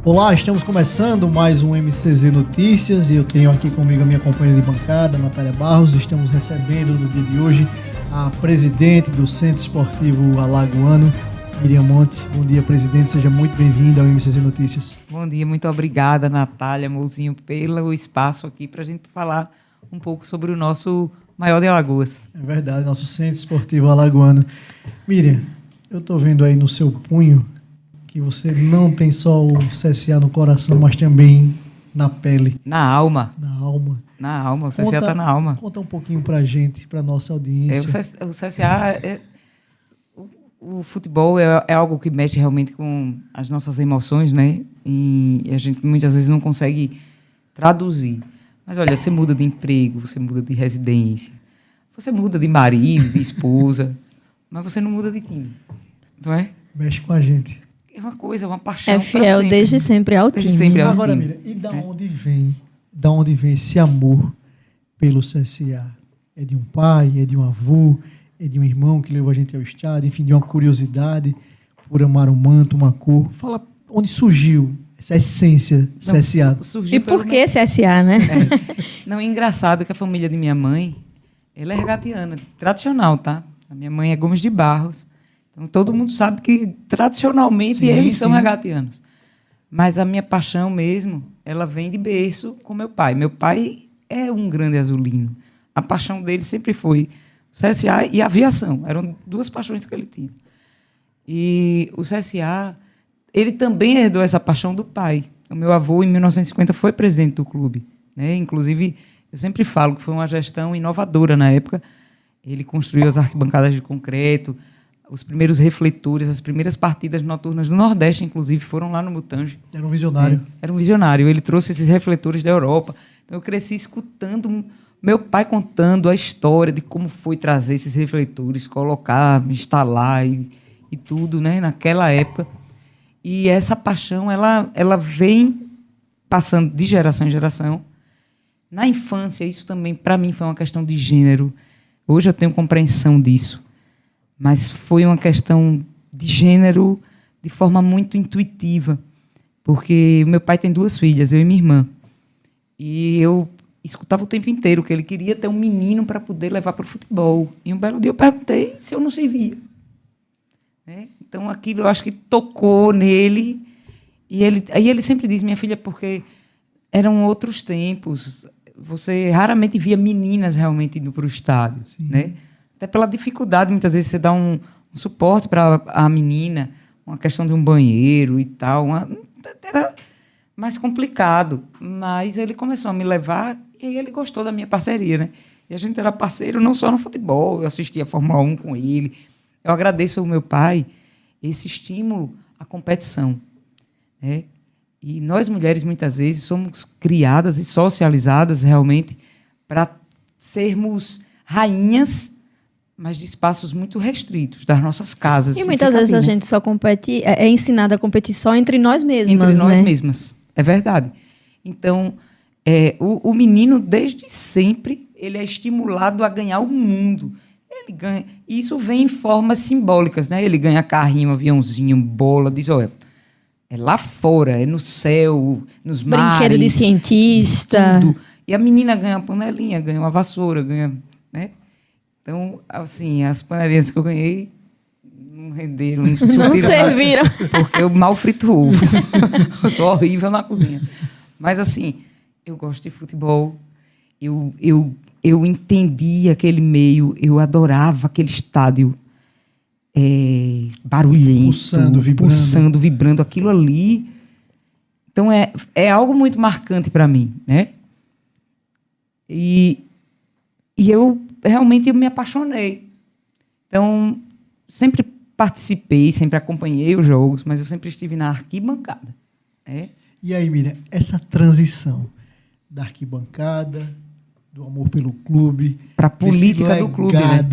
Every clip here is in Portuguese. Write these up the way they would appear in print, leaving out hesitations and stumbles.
Olá, estamos começando mais um MCZ Notícias e eu tenho aqui comigo a minha companheira de bancada, Natália Barros. Estamos recebendo no dia de hoje a presidente do Centro Esportivo Alagoano, Miriam Monte. Bom dia, presidente, seja muito bem-vinda ao MCZ Notícias. Bom dia, muito obrigada, Natália, Mouzinho, pelo espaço aqui para a gente falar um pouco sobre o nosso maior de Alagoas. É verdade, nosso Centro Esportivo Alagoano. Miriam, eu estou vendo aí no seu punho que você não tem só o CSA no coração, mas também na pele. Na alma. Na alma. Na alma, o CSA está na alma. Conta um pouquinho para a gente, para a nossa audiência. O CSA, o futebol é algo que mexe realmente com as nossas emoções, né? E a gente muitas vezes não consegue traduzir. Mas olha, você muda de emprego, você muda de residência, você muda de marido, de esposa, mas você não muda de time, não é? Mexe com a gente. É uma coisa, uma paixão. É fiel sempre. desde sempre ao time. Sempre ao Agora, time. Mira, e da onde vem? Da onde vem esse amor pelo CSA? É de um pai, é de um avô, é de um irmão que levou a gente ao estádio, enfim, de uma curiosidade por amar um manto, uma cor. Fala onde surgiu essa essência CSA. E por que CSA, né? Não, é engraçado que a família de minha mãe, ela é regatiana, tradicional, tá? A minha mãe é Gomes de Barros. Então, todo mundo sabe que, tradicionalmente, eles são regatianos. Mas a minha paixão mesmo, ela vem de berço com meu pai. Meu pai é um grande azulino. A paixão dele sempre foi o CSA e a aviação. Eram duas paixões que ele tinha. E o CSA, ele também herdou essa paixão do pai. O meu avô, em 1950, foi presidente do clube, né? Inclusive, eu sempre falo que foi uma gestão inovadora na época. Ele construiu as arquibancadas de concreto, os primeiros refletores, as primeiras partidas noturnas do Nordeste, inclusive, foram lá no Mutange. Era um visionário. Era um visionário. Ele trouxe esses refletores da Europa. Então, eu cresci escutando meu pai contando a história de como foi trazer esses refletores, colocar, instalar e tudo, né, naquela época. E essa paixão, ela vem passando de geração em geração. Na infância, isso também, para mim, foi uma questão de gênero. Hoje eu tenho compreensão disso. Mas foi uma questão de gênero de forma muito intuitiva, porque meu pai tem 2 filhas, eu e minha irmã, e eu escutava o tempo inteiro que ele queria ter um menino para poder levar para o futebol. E um belo dia eu perguntei se eu não servia. Né? Então, aquilo eu acho que tocou nele, e aí ele sempre diz, minha filha, porque eram outros tempos, você raramente via meninas realmente indo para o estádio, né? Até pela dificuldade, muitas vezes, você dá um suporte para a menina, uma questão de um banheiro e tal. Era mais complicado. Mas ele começou a me levar e aí ele gostou da minha parceria, né? E a gente era parceiro não só no futebol, eu assistia a Fórmula 1 com ele. Eu agradeço ao meu pai esse estímulo à competição, né? E nós, mulheres, muitas vezes, somos criadas e socializadas realmente para sermos rainhas, mas de espaços muito restritos, das nossas casas. E muitas vezes a gente só compete, é ensinada a competir só entre nós mesmas, entre nós né? mesmas, é verdade. Então, o menino, desde sempre, ele é estimulado a ganhar o mundo. Ele ganha, e isso vem em formas simbólicas, né? Ele ganha carrinho, aviãozinho, bola, diz, olha, é lá fora, é no céu, nos mares. Brinquedo de cientista. Tudo. E a menina ganha uma panelinha, ganha uma vassoura, ganha, né? Então, assim, as panelinhas que eu ganhei não renderam, não serviram. Porque eu mal frito ovo. Eu sou horrível na cozinha. Mas, assim, eu gosto de futebol. Eu entendi aquele meio, eu adorava aquele estádio barulhento. Pulsando, vibrando. Aquilo ali. Então, é algo muito marcante para mim, né? E eu realmente me apaixonei. Então, sempre participei, sempre acompanhei os jogos, mas eu sempre estive na arquibancada. Né? E aí, Miriam, essa transição da arquibancada, do amor pelo clube, para a política do clube. Né?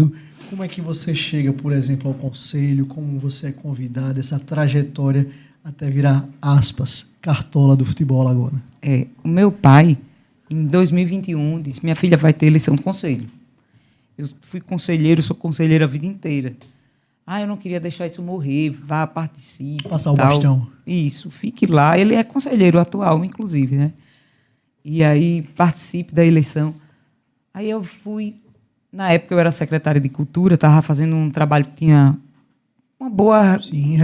Como é que você chega, por exemplo, ao conselho? Como você é convidado, essa trajetória até virar, aspas, cartola do futebol alagoano? O meu pai, em 2021, disse, minha filha vai ter eleição do conselho. Eu fui conselheiro, sou conselheiro a vida inteira. eu não queria deixar isso morrer, vá, participe. Passar o bastão. Isso, fique lá. Ele é conselheiro atual, inclusive, né? E aí, participe da eleição. Aí eu fui... Na época, eu era secretária de Cultura, estava fazendo um trabalho que tinha uma boa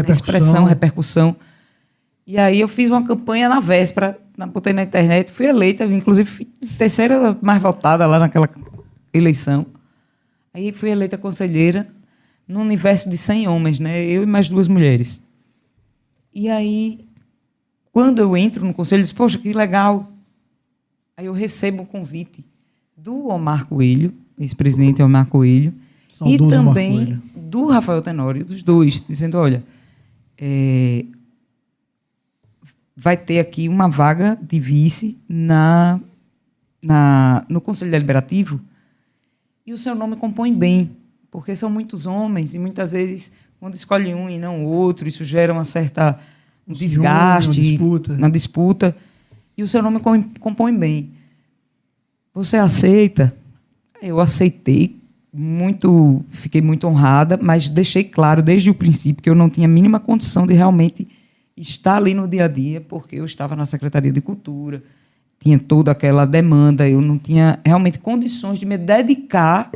expressão, repercussão. E aí eu fiz uma campanha na véspera, botei na internet, fui eleita, inclusive fui terceira mais votada lá naquela eleição. Aí fui eleita conselheira num universo de 100 homens, né? Eu e mais 2 mulheres. E aí, quando eu entro no conselho, eu disse, poxa, que legal. Aí eu recebo um convite do Omar Coelho, ex-presidente Omar Coelho, e também do Rafael Tenório, dos dois, dizendo, olha, vai ter aqui uma vaga de vice no Conselho Deliberativo e o seu nome compõe bem, porque são muitos homens e muitas vezes, quando escolhe um e não o outro, isso gera uma certa desgaste na disputa, e o seu nome compõe bem. Você aceita? Eu aceitei, fiquei muito honrada, mas deixei claro desde o princípio que eu não tinha a mínima condição de realmente estar ali no dia a dia, porque eu estava na Secretaria de Cultura, tinha toda aquela demanda, eu não tinha realmente condições de me dedicar.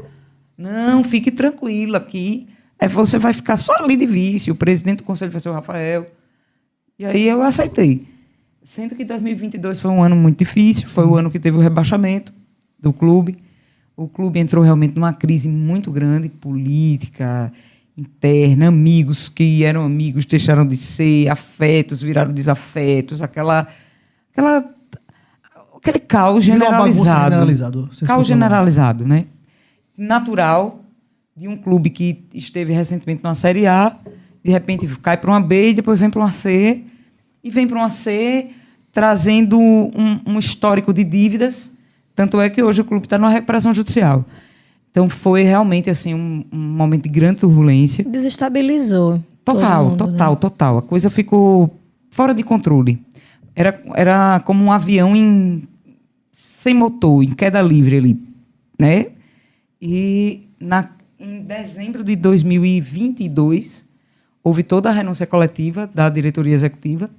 Não, fique tranquila aqui, você vai ficar só ali de vice, o presidente do conselho vai ser o Rafael. E aí eu aceitei. Sendo que 2022 foi um ano muito difícil, foi o ano que teve o rebaixamento do clube. O clube entrou realmente numa crise muito grande, política, interna, amigos que eram amigos deixaram de ser, afetos viraram desafetos, aquele caos generalizado. Caos generalizado, né? Natural de um clube que esteve recentemente numa Série A, de repente cai para uma B e depois vem para uma C, e vem para uma C trazendo um histórico de dívidas. Tanto é que hoje o clube está numa recuperação judicial. Então, foi realmente assim, um momento de grande turbulência. Desestabilizou. Total. A coisa ficou fora de controle. Era como um avião sem motor, em queda livre ali, né? E em dezembro de 2022, houve toda a renúncia coletiva da diretoria executiva.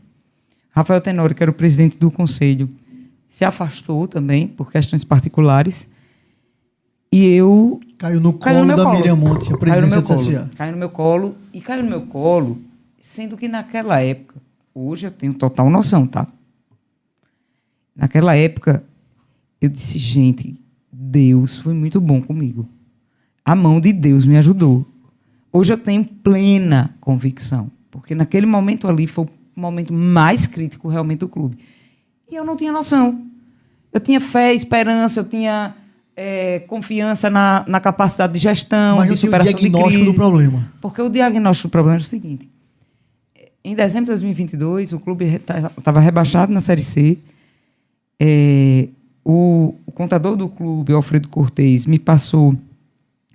Rafael Tenório, que era o presidente do conselho, se afastou também por questões particulares. E eu... Caiu no colo da Miriam Monte, a presidência do CSA. Caiu no meu colo, sendo que naquela época, hoje eu tenho total noção, tá? Naquela época, eu disse, gente, Deus foi muito bom comigo. A mão de Deus me ajudou. Hoje eu tenho plena convicção, porque naquele momento ali foi o momento mais crítico realmente do clube. E eu não tinha noção. Eu tinha fé, esperança, eu tinha confiança na capacidade de gestão, de superação de crise. Mas o diagnóstico do problema. Porque o diagnóstico do problema era o seguinte. Em dezembro de 2022, o clube estava rebaixado na Série C. O contador do clube, Alfredo Cortez, me passou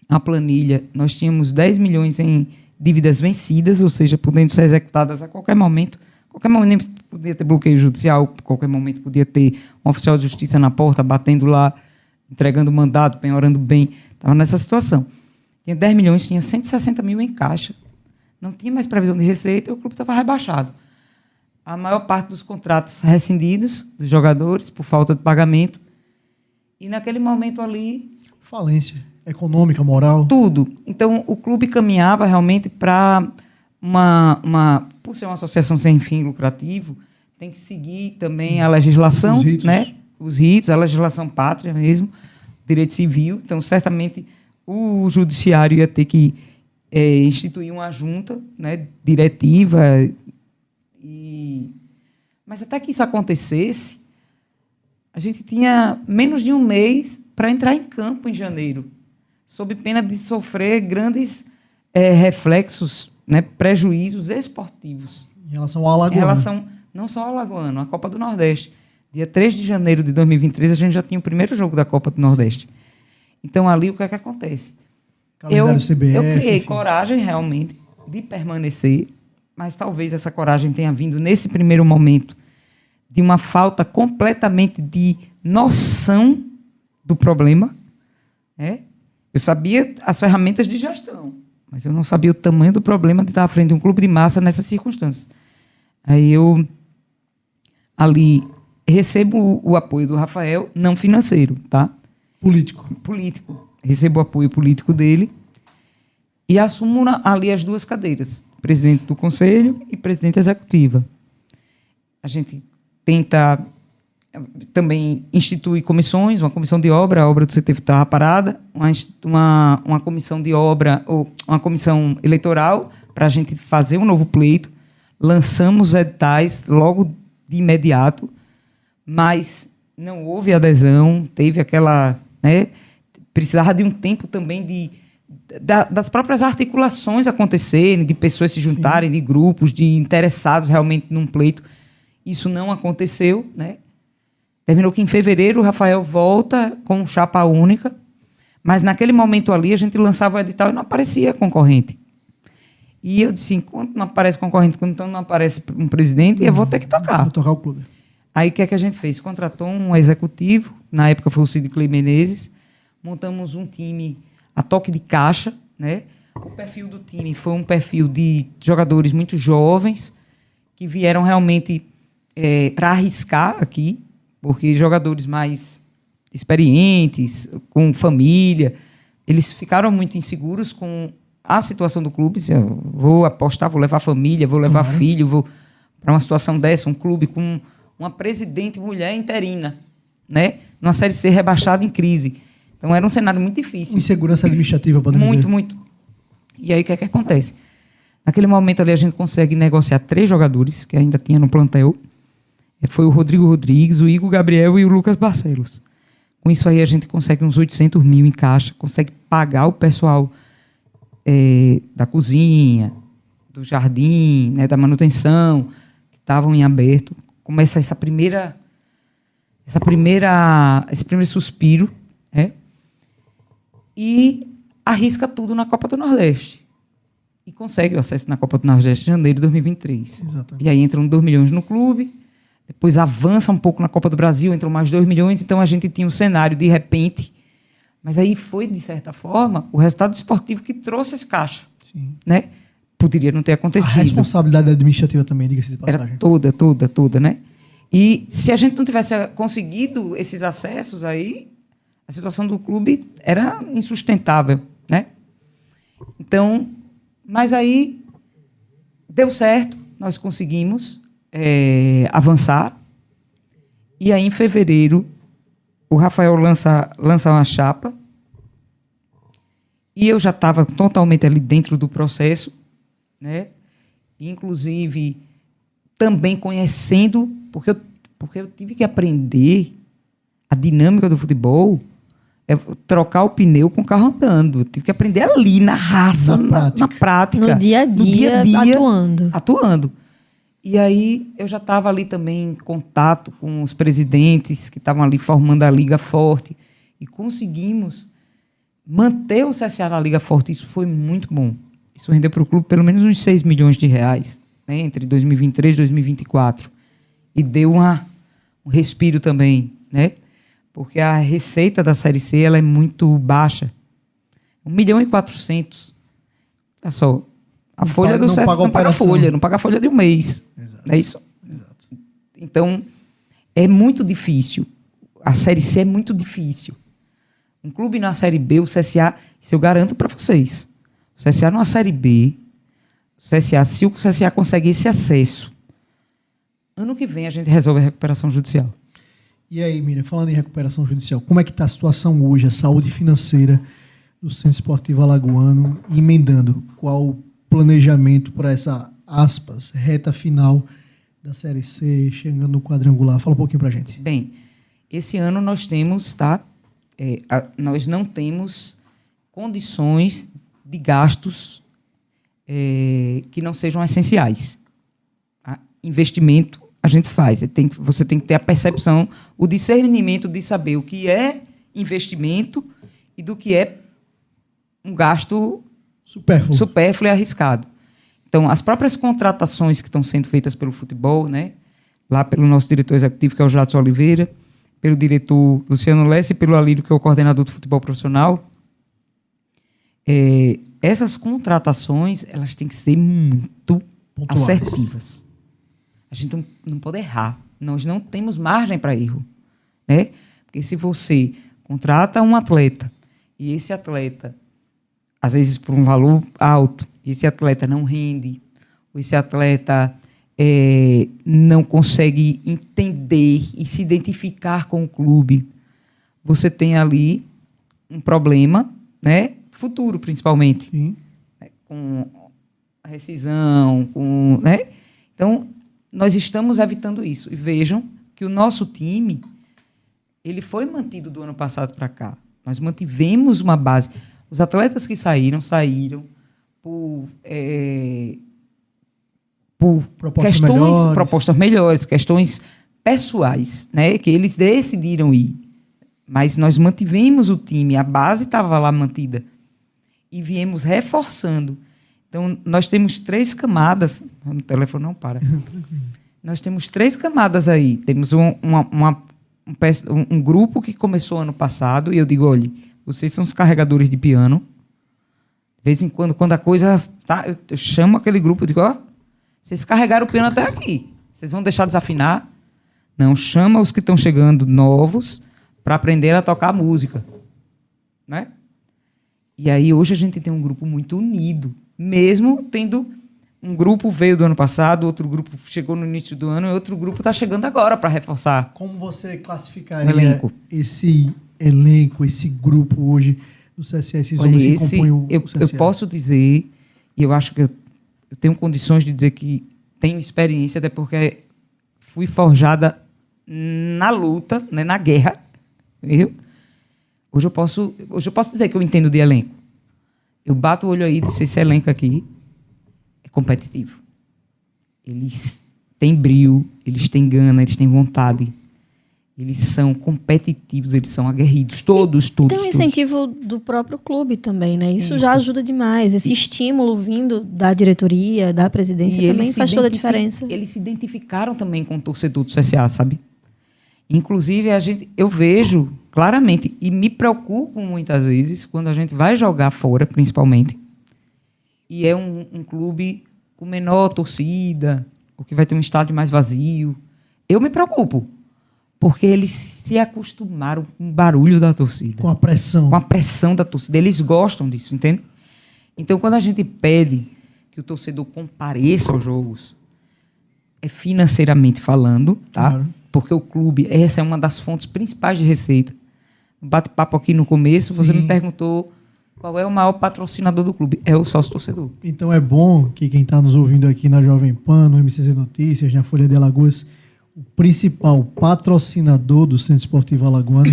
a planilha. Nós tínhamos 10 milhões em dívidas vencidas, ou seja, podendo ser executadas a qualquer momento. Qualquer momento podia ter bloqueio judicial, qualquer momento podia ter um oficial de justiça na porta, batendo lá, entregando mandado, penhorando bem. Estava nessa situação. Tinha 10 milhões, tinha 160 mil em caixa. Não tinha mais previsão de receita e o clube estava rebaixado. A maior parte dos contratos rescindidos dos jogadores por falta de pagamento. E naquele momento ali... Falência econômica, moral. Tudo. Então, o clube caminhava realmente para por ser uma associação sem fim lucrativo, tem que seguir também a legislação, né? Os ritos, a legislação pátria mesmo, direito civil. Então, certamente, o judiciário ia ter que instituir uma junta, né, diretiva. Mas até que isso acontecesse, a gente tinha menos de um mês para entrar em campo em janeiro, sob pena de sofrer grandes reflexos, né, prejuízos esportivos. Em relação ao Alagoano. Em relação, não só ao Alagoano, a Copa do Nordeste. Dia 3 de janeiro de 2023, a gente já tinha o primeiro jogo da Copa do Nordeste. Então, ali, o que é que acontece? Calendário CBF, eu criei coragem, realmente, de permanecer, mas talvez essa coragem tenha vindo, nesse primeiro momento, de uma falta completamente de noção do problema. Eu sabia as ferramentas de gestão. Mas eu não sabia o tamanho do problema de estar à frente de um clube de massa nessas circunstâncias. Aí eu, ali, recebo o apoio do Rafael, não financeiro, tá? Político. Recebo o apoio político dele e assumo ali as 2 cadeiras, presidente do conselho e presidente executiva. A gente tenta também instituir comissões, uma comissão de obra, a obra do CT estava parada, uma comissão de obra, ou uma comissão eleitoral, para a gente fazer um novo pleito. Lançamos editais logo de imediato, mas não houve adesão, teve aquela... Né, precisava de um tempo também das próprias articulações acontecerem, de pessoas se juntarem, de grupos, de interessados realmente num pleito. Isso não aconteceu, né? Terminou que em fevereiro o Rafael volta com chapa única, mas naquele momento ali a gente lançava o edital e não aparecia concorrente. E eu disse, enquanto não aparece concorrente, quando então não aparece um presidente, eu vou ter que tocar. Vou tocar o clube. Aí o que é que a gente fez? Contratou um executivo, na época foi o Cid Clay Menezes, montamos um time a toque de caixa, né? O perfil do time foi um perfil de jogadores muito jovens, que vieram realmente para arriscar aqui, porque jogadores mais experientes, com família, eles ficaram muito inseguros com a situação do clube. Eu vou apostar, vou levar família, vou levar filho, vou para uma situação dessa, um clube com uma presidente mulher interina, né? Numa Série C rebaixada em crise. Então, era um cenário muito difícil. Insegurança administrativa, podemos dizer. Muito. E aí, o que é que acontece? Naquele momento ali, a gente consegue negociar 3 jogadores, que ainda tinha no plantel. Foi o Rodrigo Rodrigues, o Igor Gabriel e o Lucas Barcelos. Com isso aí, a gente consegue uns 800 mil em caixa, consegue pagar o pessoal da cozinha, do jardim, né, da manutenção, que estavam em aberto. Começa esse primeiro suspiro, né? E arrisca tudo na Copa do Nordeste. E consegue o acesso na Copa do Nordeste em janeiro de 2023. Exatamente. E aí entram 2 milhões no clube, depois avança um pouco na Copa do Brasil, entram mais 2 milhões, então a gente tinha um cenário de repente. Mas aí foi, de certa forma, o resultado esportivo que trouxe esse caixa. Sim. Né? Poderia não ter acontecido. A responsabilidade administrativa também, diga-se de passagem. Era toda, né? E se a gente não tivesse conseguido esses acessos aí, a situação do clube era insustentável, né? Então, mas aí deu certo, nós conseguimos avançar. E aí, em fevereiro, o Rafael lança uma chapa e eu já estava totalmente ali dentro do processo, né? Inclusive, também conhecendo, porque eu tive que aprender a dinâmica do futebol, trocar o pneu com o carro andando. Eu tive que aprender ali, na raça, na prática. No dia a dia, atuando. E aí eu já estava ali também em contato com os presidentes que estavam ali formando a Liga Forte e conseguimos manter o CSA na Liga Forte. Isso foi muito bom. Isso rendeu para o clube pelo menos uns 6 milhões de reais, né, entre 2023 e 2024. E deu um respiro também, né? Porque a receita da Série C ela é muito baixa. 1.400.000. Olha só. A folha do CSA não paga a folha de um mês. Exato. Não é isso? Exato. Então, é muito difícil. A Série C é muito difícil. Um clube na Série B, o CSA, isso eu garanto para vocês. O CSA numa Série B, se o CSA conseguir esse acesso, ano que vem a gente resolve a recuperação judicial. E aí, Miriam, falando em recuperação judicial, como é que está a situação hoje, a saúde financeira do Centro Esportivo Alagoano, e emendando qual o planejamento para essa, aspas, reta final da Série C, chegando no quadrangular? Fala um pouquinho para a gente. Bem, esse ano nós temos, tá? Nós não temos condições de gastos que não sejam essenciais. Tá? Investimento a gente faz. Você tem que ter a percepção, o discernimento de saber o que é investimento e do que é um gasto supérfluo e arriscado. Então, as próprias contratações que estão sendo feitas pelo futebol, né, lá pelo nosso diretor executivo, que é o Jadson Oliveira, pelo diretor Luciano Lessa e pelo Alírio, que é o coordenador do futebol profissional, essas contratações, elas têm que ser muito Pontuais. assertivas. A gente não pode errar. Nós não temos margem para erro, né? Porque se você contrata um atleta e esse atleta, às vezes por um valor alto, esse atleta não rende, ou esse atleta não consegue entender e se identificar com o clube, você tem ali um problema, né? Futuro, principalmente. Sim. Com a rescisão, né? Então, nós estamos evitando isso. E vejam que o nosso time, ele foi mantido do ano passado para cá. Nós mantivemos uma base. Os atletas que saíram por propostas melhores, questões pessoais, né? Que eles decidiram ir. Mas nós mantivemos o time, a base estava lá mantida. E viemos reforçando. Então, nós temos 3 camadas. O telefone não para. Nós temos 3 camadas aí. Temos um grupo que começou ano passado, e eu digo, olha, vocês são os carregadores de piano. De vez em quando a coisa tá, eu chamo aquele grupo e digo, ó, vocês carregaram o piano até aqui. Vocês vão deixar desafinar? Não, chama os que estão chegando novos para aprender a tocar música. Né? E aí, hoje, a gente tem um grupo muito unido. Mesmo tendo um grupo veio do ano passado, outro grupo chegou no início do ano e outro grupo está chegando agora para reforçar. Como você classificaria esse elenco, esse grupo hoje do CSA? Esses homens que compõem o CSA? Eu posso dizer, e eu acho que eu tenho condições de dizer que tenho experiência, até porque fui forjada na luta, né, na guerra. Viu? Hoje eu posso dizer que eu entendo de elenco. Eu bato o olho aí e disse, esse elenco aqui é competitivo. Eles têm brio, eles têm gana, eles têm vontade. Eles são competitivos, eles são aguerridos. Todos. Tem um incentivo do próprio clube também, né? Isso já ajuda demais. Esse estímulo vindo da diretoria, da presidência, também faz toda a diferença. Eles se identificaram também com o torcedor do CSA, sabe? Inclusive, eu vejo claramente, e me preocupo muitas vezes, quando a gente vai jogar fora, principalmente, e é um clube com menor torcida, ou que vai ter um estádio mais vazio. Eu me preocupo, porque eles se acostumaram com o barulho da torcida. Com a pressão. Com a pressão da torcida. Eles gostam disso, entende? Então, quando a gente pede que o torcedor compareça aos jogos, é financeiramente falando, tá? Claro. Porque o clube, essa é uma das fontes principais de receita. No bate-papo aqui no começo, você me perguntou qual é o maior patrocinador do clube. É o sócio-torcedor. Então é bom que quem está nos ouvindo aqui na Jovem Pan, no MCZ Notícias, na Folha de Alagoas, o principal patrocinador do Centro Esportivo Alagoano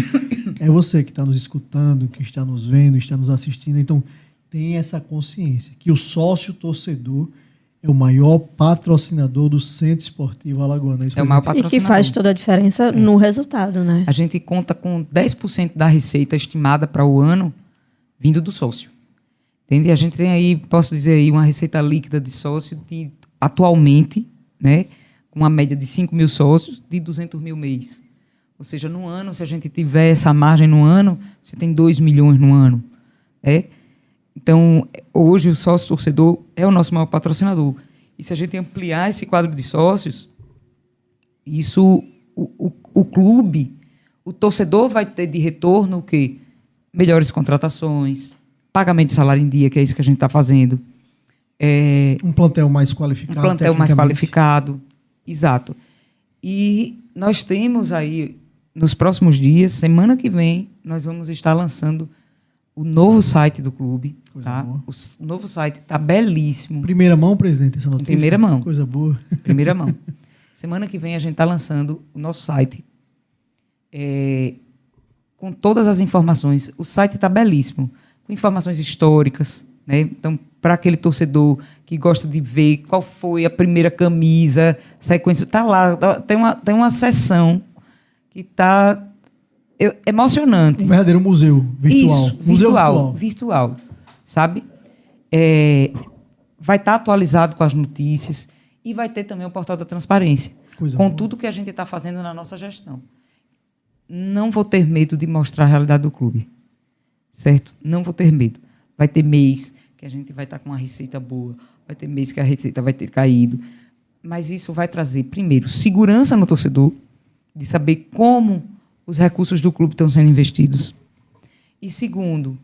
é você que está nos escutando, que está nos vendo, está nos assistindo. Então, tem essa consciência que o sócio-torcedor é o maior patrocinador do Centro Esportivo Alagoano. É o maior patrocinador. E que faz toda a diferença no resultado, né? A gente conta com 10% da receita estimada para o ano vindo do sócio. Entende? A gente tem aí, posso dizer aí, uma receita líquida de sócio de, atualmente, né, com uma média de 5 mil sócios, de 200 mil mês. Ou seja, no ano, se a gente tiver essa margem no ano, você tem 2 milhões no ano. Então, hoje o sócio-torcedor é o nosso maior patrocinador. E se a gente ampliar esse quadro de sócios, isso, o clube, o torcedor vai ter de retorno o quê? Melhores contratações, pagamento de salário em dia, que é isso que a gente está fazendo. Um plantel mais qualificado. Um plantel mais qualificado, exato. E nós temos aí, nos próximos dias, semana que vem, nós vamos estar lançando o novo site do clube. Tá? O novo site está belíssimo. Primeira mão, presidente, essa notícia? Primeira mão. Coisa boa. Primeira mão. Semana que vem a gente está lançando o nosso site com todas as informações. O site está belíssimo, com informações históricas, né? Então, para aquele torcedor que gosta de ver qual foi a primeira camisa, sequência, está lá. Tem uma seção que está emocionante. Um verdadeiro museu virtual. Isso, museu virtual, sabe? Vai estar atualizado com as notícias e vai ter também o portal da transparência, com tudo que a gente está fazendo na nossa gestão. Não vou ter medo de mostrar a realidade do clube, certo? Não vou ter medo. Vai ter mês que a gente vai estar com uma receita boa, vai ter mês que a receita vai ter caído. Mas isso vai trazer, primeiro, segurança no torcedor, de saber como os recursos do clube estão sendo investidos. E, segundo,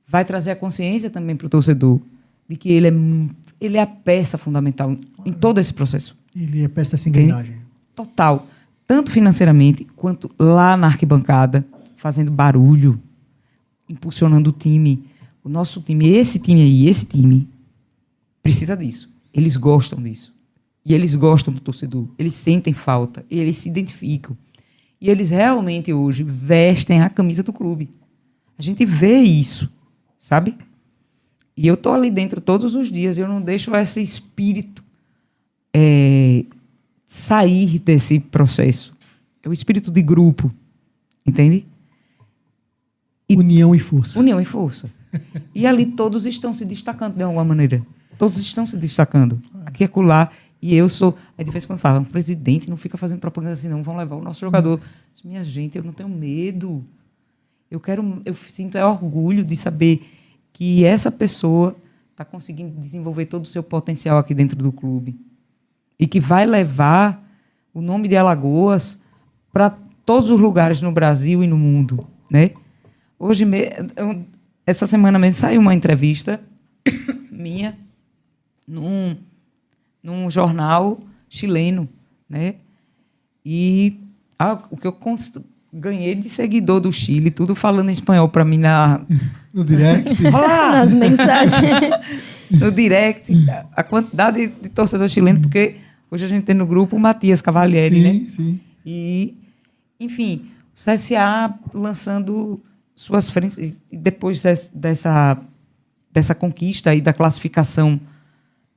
vai trazer a consciência também para o torcedor de que ele é a peça fundamental em todo esse processo. Ele é peça dessa engrenagem. Total. Tanto financeiramente, quanto lá na arquibancada, fazendo barulho, impulsionando o time. O nosso time, esse time, precisa disso. Eles gostam disso. E eles gostam do torcedor. Eles sentem falta. Eles se identificam. E eles realmente, hoje, vestem a camisa do clube. A gente vê isso, sabe? E eu estou ali dentro todos os dias. Eu não deixo esse espírito sair desse processo. É o espírito de grupo. Entende? União e força. União e força. E ali todos estão se destacando de alguma maneira. Todos estão se destacando. Aqui e acolá. E eu sou... Aí de vez em quando falam, um presidente não fica fazendo propaganda assim, não. Vão levar o nosso jogador. Minha gente, eu não tenho medo. Eu sinto orgulho de saber que essa pessoa está conseguindo desenvolver todo o seu potencial aqui dentro do clube. E que vai levar o nome de Alagoas para todos os lugares no Brasil e no mundo, né? Hoje, essa semana mesmo, saiu uma entrevista minha num jornal chileno, né? E o que eu ganhei de seguidor do Chile, tudo falando em espanhol para mim no direct. Olá! Nas mensagens. No direct, a quantidade de torcedor chileno, porque hoje a gente tem no grupo o Matias Cavalieri, sim, né? Sim. E, enfim, o CSA lançando suas frentes, e depois dessa conquista e da classificação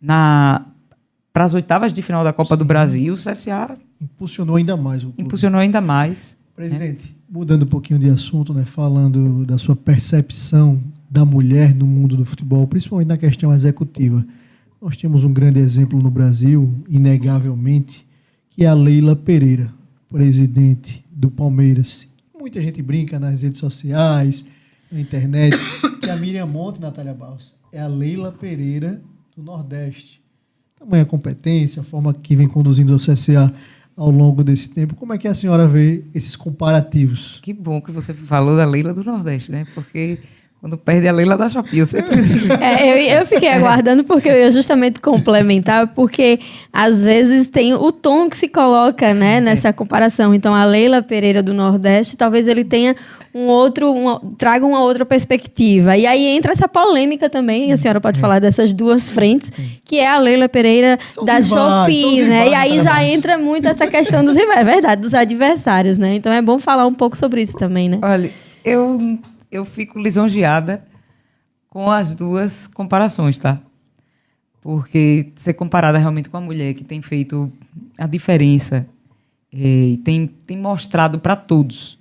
para as oitavas de final da Copa do Brasil, o CSA impulsionou ainda mais o clube. Impulsionou ainda mais. Presidente, mudando um pouquinho de assunto, né, falando da sua percepção da mulher no mundo do futebol, principalmente na questão executiva. Nós temos um grande exemplo no Brasil, inegavelmente, que é a Leila Pereira, presidente do Palmeiras. Muita gente brinca nas redes sociais, na internet, que a Miriam Monte, Natália Barros, é a Leila Pereira do Nordeste. Tamanha competência, a forma que vem conduzindo o CSA ao longo desse tempo. Como é que a senhora vê esses comparativos? Que bom que você falou da Leila do Nordeste, né? Porque quando perde a Leila da Shopee, eu sempre... eu fiquei aguardando porque eu ia justamente complementar, porque às vezes tem o tom que se coloca, né, nessa comparação. Então, a Leila Pereira do Nordeste, talvez ele tenha traga uma outra perspectiva. E aí entra essa polêmica também, a senhora pode falar dessas duas frentes, que é a Leila Pereira da Shopee, né? E aí já entra muito essa questão dos rivais, é verdade, dos adversários, né? Então é bom falar um pouco sobre isso também, né? Olha, eu fico lisonjeada com as duas comparações, tá? Porque ser comparada realmente com a mulher que tem feito a diferença e tem mostrado para todos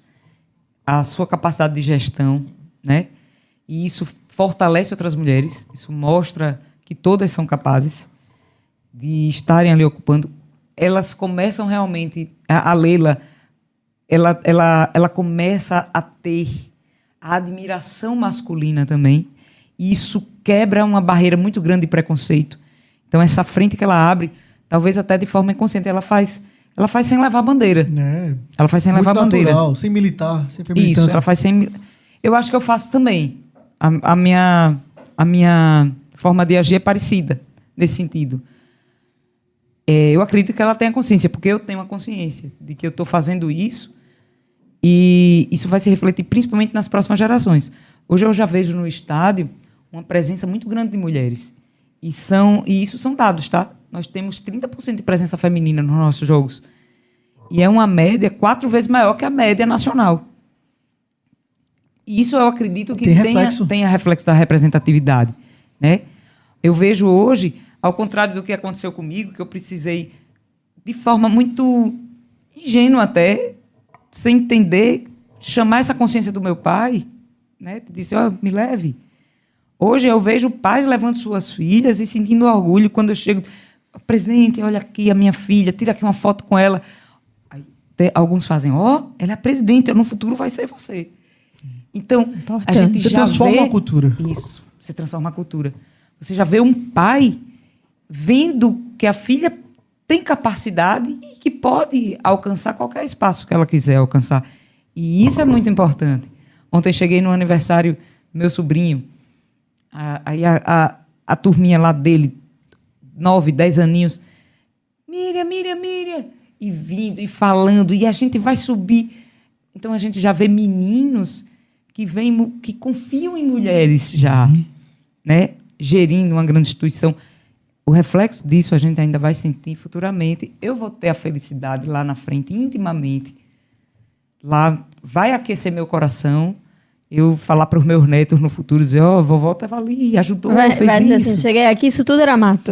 a sua capacidade de gestão, né? E isso fortalece outras mulheres, isso mostra que todas são capazes de estarem ali ocupando. Elas começam realmente... A Leila, ela começa a ter a admiração masculina também, e isso quebra uma barreira muito grande de preconceito. Então, essa frente que ela abre, talvez até de forma inconsciente, ela faz sem levar bandeira. Ela faz sem levar bandeira. Natural, sem militar, sem militância. Isso, ela faz sem... Eu acho que eu faço também. A minha forma de agir é parecida, nesse sentido. Eu acredito que ela tenha consciência, porque eu tenho a consciência de que eu estou fazendo isso e isso vai se refletir principalmente nas próximas gerações. Hoje eu já vejo no estádio uma presença muito grande de mulheres. E isso são dados, tá? Nós temos 30% de presença feminina nos nossos jogos. E é uma média 4 vezes maior que a média nacional. E isso eu acredito que tenha reflexo da representatividade, né? Eu vejo hoje, ao contrário do que aconteceu comigo, que eu precisei, de forma muito ingênua até, sem entender, chamar essa consciência do meu pai, né? Disse, me leve. Hoje eu vejo pais levando suas filhas e sentindo orgulho quando eu chego... Presidente, olha aqui a minha filha, tira aqui uma foto com ela. Aí, alguns fazem, ela é presidente, no futuro vai ser você. Então, a gente você já transforma vê... a cultura. Isso. você transforma a cultura. Você já vê um pai vendo que a filha tem capacidade e que pode alcançar qualquer espaço que ela quiser alcançar. E isso é muito importante. Ontem cheguei no aniversário do meu sobrinho, aí a turminha lá dele, 9, 10 aninhos, Miriam, e vindo, e falando, e a gente vai subir. Então, a gente já vê meninos que confiam em mulheres já, né? Gerindo uma grande instituição. O reflexo disso a gente ainda vai sentir futuramente. Eu vou ter a felicidade lá na frente, intimamente. Lá vai aquecer meu coração. Eu falar para os meus netos no futuro, dizer, vovó estava ali, ajudou, fez vai dizer isso. assim, cheguei aqui, isso tudo era mato.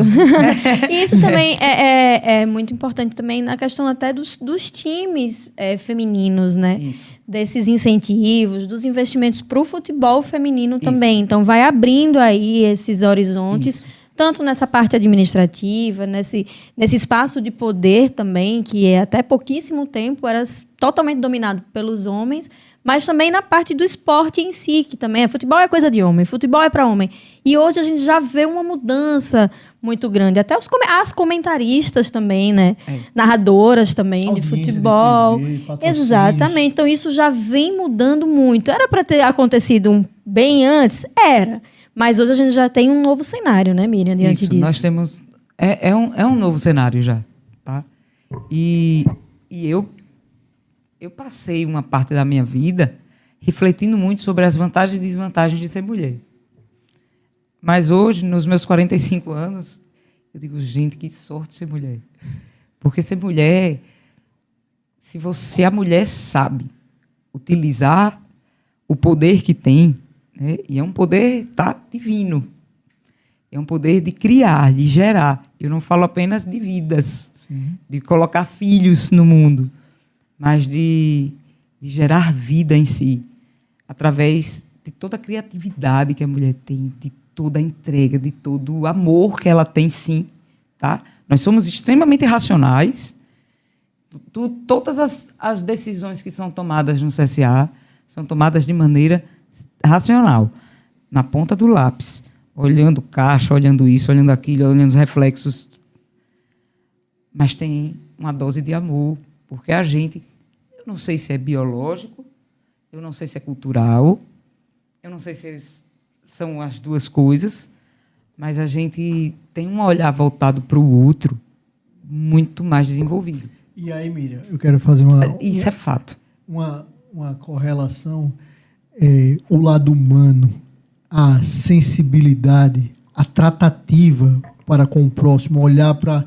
E isso também é muito importante também na questão até dos times femininos, né? Isso. Desses incentivos, dos investimentos para o futebol feminino Isso. também. Então, vai abrindo aí esses horizontes, Isso. tanto nessa parte administrativa, nesse espaço de poder também, que até pouquíssimo tempo era totalmente dominado pelos homens, mas também na parte do esporte em si, que também futebol é coisa de homem, futebol é para homem. E hoje a gente já vê uma mudança muito grande. Até as comentaristas também, né? Narradoras também Audiência de futebol. de TV, patrocínios. Exatamente. Então isso já vem mudando muito. Era para ter acontecido bem antes? Era. Mas hoje a gente já tem um novo cenário, né, Miriam, diante disso. Nós temos... É um novo cenário já. Tá? E eu passei uma parte da minha vida refletindo muito sobre as vantagens e desvantagens de ser mulher. Mas hoje, nos meus 45 anos, eu digo, gente, que sorte ser mulher. Porque ser mulher, se a mulher sabe utilizar o poder que tem, né, e é um poder divino, é um poder de criar, de gerar. Eu não falo apenas de vidas, Sim. de colocar filhos no mundo, mas de gerar vida em si, através de toda a criatividade que a mulher tem, de toda a entrega, de todo o amor que ela tem, sim. Tá? Nós somos extremamente racionais. Todas as decisões que são tomadas no CSA são tomadas de maneira racional, na ponta do lápis, olhando caixa, olhando isso, olhando aquilo, olhando os reflexos. Mas tem uma dose de amor, porque a gente... Eu não sei se é biológico, eu não sei se é cultural, eu não sei se são as duas coisas, mas a gente tem um olhar voltado para o outro muito mais desenvolvido. E aí, Miriam, eu quero fazer Isso é fato. uma correlação, o lado humano, a sensibilidade, a tratativa para com o próximo, olhar para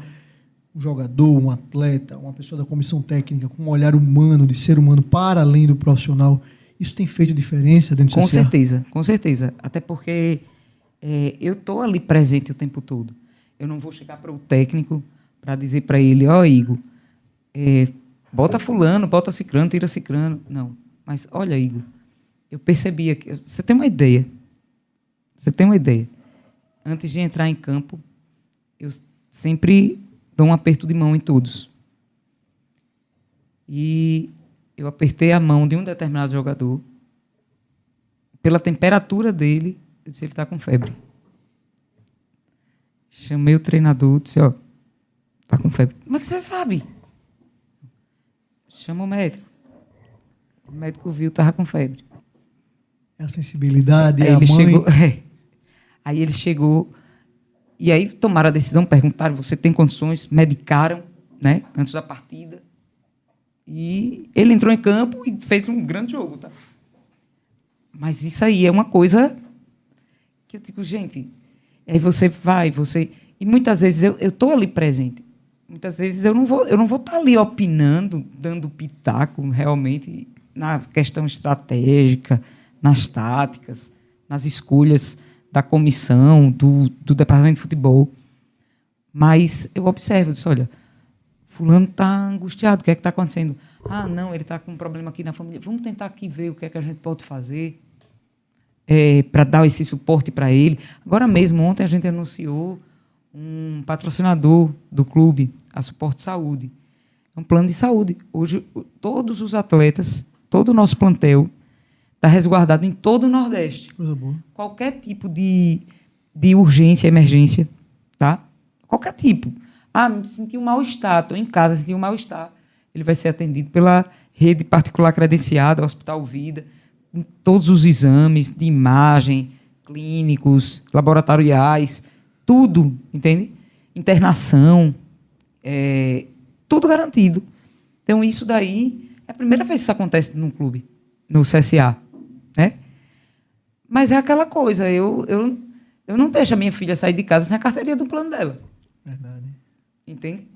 um jogador, um atleta, uma pessoa da comissão técnica com um olhar humano, de ser humano, para além do profissional, isso tem feito diferença dentro do CSA? Com certeza. Até porque eu estou ali presente o tempo todo. Eu não vou chegar para o técnico para dizer para ele, Igor, bota fulano, bota cicrano, tira cicrano. Não. Mas, olha, Igor, eu percebi aqui... Você tem uma ideia. Antes de entrar em campo, eu sempre... dou um aperto de mão em todos. E eu apertei a mão de um determinado jogador, pela temperatura dele, eu disse, ele está com febre. Chamei o treinador, disse, está com febre. Como é que você sabe? Chama o médico. O médico viu, estava com febre. É a sensibilidade, Aí é a ele mãe... chegou, Aí ele chegou... E aí tomaram a decisão, perguntaram, você tem condições? Medicaram, né, antes da partida. E ele entrou em campo e fez um grande jogo. Tá? Mas isso aí é uma coisa que eu digo, gente, aí você vai, E muitas vezes eu estou ali presente. Muitas vezes eu não vou estar ali opinando, dando pitaco realmente na questão estratégica, nas táticas, nas escolhas da comissão, do departamento de futebol. Mas eu observo, disse, olha, fulano está angustiado, o que é que está acontecendo? Ah, não, ele está com um problema aqui na família. Vamos tentar aqui ver o que é que a gente pode fazer para dar esse suporte para ele. Agora mesmo, ontem a gente anunciou um patrocinador do clube, a Suporte Saúde. É um plano de saúde. Hoje, todos os atletas, todo o nosso plantel, está resguardado em todo o Nordeste. Coisa boa. Qualquer tipo de urgência, emergência, tá? Qualquer tipo. Senti um mal-estar, estou em casa, senti um mal-estar. Ele vai ser atendido pela rede particular credenciada, Hospital Vida, em todos os exames de imagem, clínicos, laboratoriais, tudo, entende? Internação, tudo garantido. Então, isso daí é a primeira vez que isso acontece num clube, no CSA, né? Mas é aquela coisa, eu não deixo a minha filha sair de casa sem a carteirinha do plano dela. Verdade. Entende?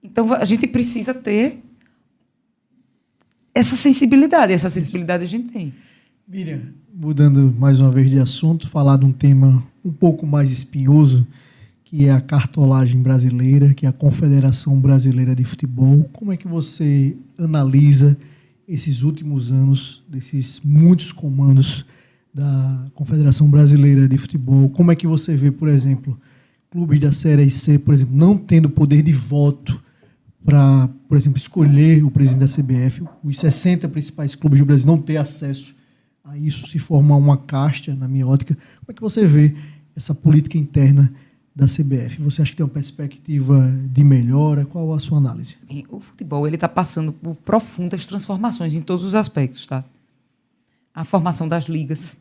Então, a gente precisa ter essa sensibilidade. Essa sensibilidade a gente tem. Miriam, mudando mais uma vez de assunto, falar de um tema um pouco mais espinhoso, que é a cartolagem brasileira, que é a Confederação Brasileira de Futebol. Como é que você analisa esses últimos anos, desses muitos comandos da Confederação Brasileira de Futebol? Como é que você vê, por exemplo, clubes da Série C, por exemplo, não tendo poder de voto para, por exemplo, escolher o presidente da CBF, os 60 principais clubes do Brasil não ter acesso a isso, se formar uma casta, na minha ótica? Como é que você vê essa política interna da CBF? Você acha que tem uma perspectiva de melhora? Qual a sua análise? O futebol está passando por profundas transformações em todos os aspectos, tá? A formação das ligas,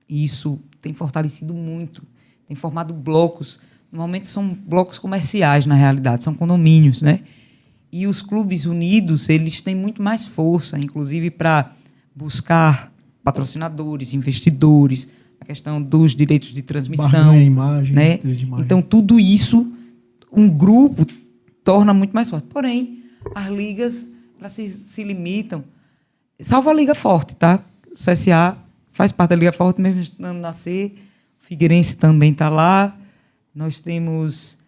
isso tem fortalecido muito, tem formado blocos. Normalmente são blocos comerciais, na realidade, são condomínios, né? E os clubes unidos, eles têm muito mais força, inclusive para buscar patrocinadores, investidores, a questão dos direitos de transmissão, Barganha, imagem, né? direito de imagem. Então, tudo isso, um grupo torna muito mais forte. Porém, as ligas elas se limitam, salvo a Liga Forte, tá? O CSA faz parte da Liga Forte, mesmo estando na C, o Figueirense também está lá. Nós temos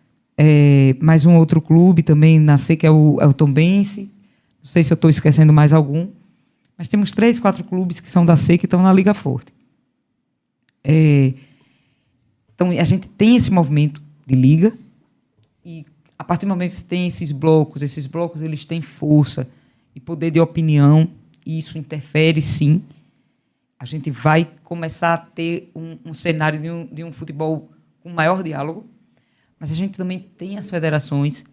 mais um outro clube também na C, que é o Tombense. Não sei se eu estou esquecendo mais algum. Mas temos 3, 4 clubes que são da C que estão na Liga Forte. Então, a gente tem esse movimento de liga e, a partir do momento que tem esses blocos eles têm força e poder de opinião, e isso interfere, sim. A gente vai começar a ter um cenário de um futebol com maior diálogo, mas a gente também tem as federações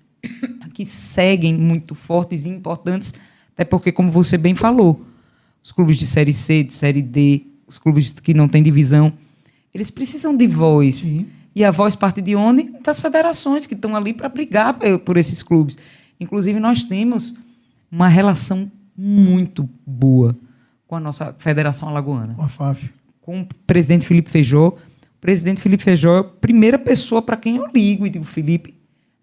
que seguem muito fortes e importantes, até porque, como você bem falou, os clubes de Série C, de Série D, os clubes que não têm divisão, eles precisam de voz. Sim. E a voz parte de onde? Das federações que estão ali para brigar por esses clubes. Inclusive, nós temos uma relação muito boa com a nossa Federação Alagoana. Com a FAF. Com o presidente Felipe Feijó. O presidente Felipe Feijó é a primeira pessoa para quem eu ligo e digo: Felipe,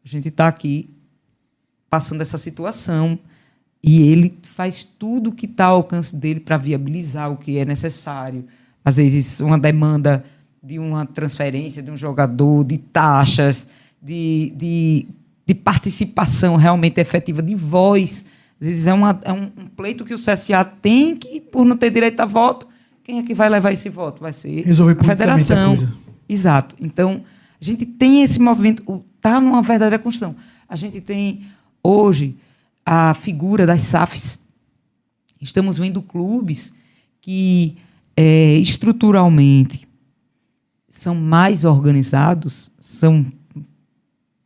a gente está aqui passando essa situação, e ele faz tudo o que está ao alcance dele para viabilizar o que é necessário. Às vezes, uma demanda de uma transferência de um jogador, de taxas, de participação realmente efetiva, de voz. Às vezes é um pleito que o CSA tem que, por não ter direito a voto, quem é que vai levar esse voto? Vai ser resolver a federação. A coisa. Exato. Então, a gente tem esse movimento, está numa verdadeira construção. A gente tem, hoje, a figura das SAFs. Estamos vendo clubes que, estruturalmente, são mais organizados, são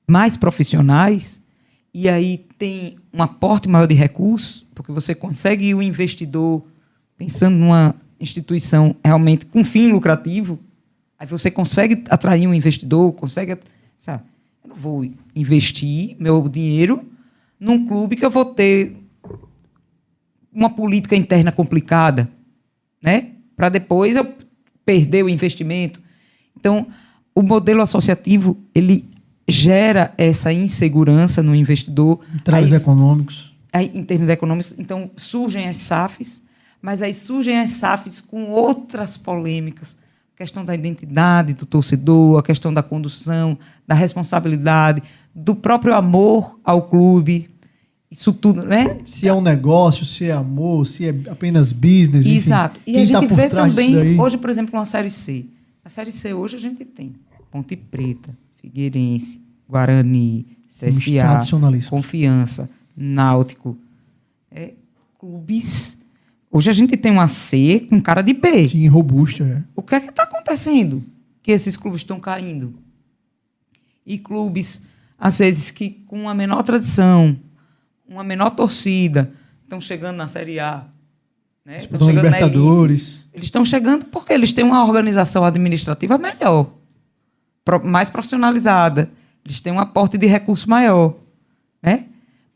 mais profissionais, e aí tem um aporte maior de recursos, porque você consegue o investidor, pensando numa instituição realmente com fim lucrativo, aí você consegue atrair um investidor, sabe? Eu não vou investir meu dinheiro num clube que eu vou ter uma política interna complicada, né? Para depois eu perder o investimento. Então, o modelo associativo, ele gera essa insegurança no investidor. Em termos econômicos. Em termos econômicos. Então, surgem as SAFs, mas aí surgem as SAFs com outras polêmicas. A questão da identidade do torcedor, a questão da condução, da responsabilidade, do próprio amor ao clube. Isso tudo, né? Se é um negócio, se é amor, se é apenas business. Enfim, exato. E a gente vê também, hoje, por exemplo, uma Série C. A Série C hoje a gente tem Ponte Preta, Figueirense, Guarani, CSA, Confiança, Náutico. Clubes Hoje a gente tem uma C com cara de B. Sim, robusta. É. O que é que está acontecendo? Que esses clubes estão caindo. E clubes, às vezes, que com uma menor tradição, uma menor torcida, estão chegando na Série A. Né? Estão chegando na Libertadores. Eles estão chegando porque eles têm uma organização administrativa melhor, mais profissionalizada. Eles têm um aporte de recurso maior. Né?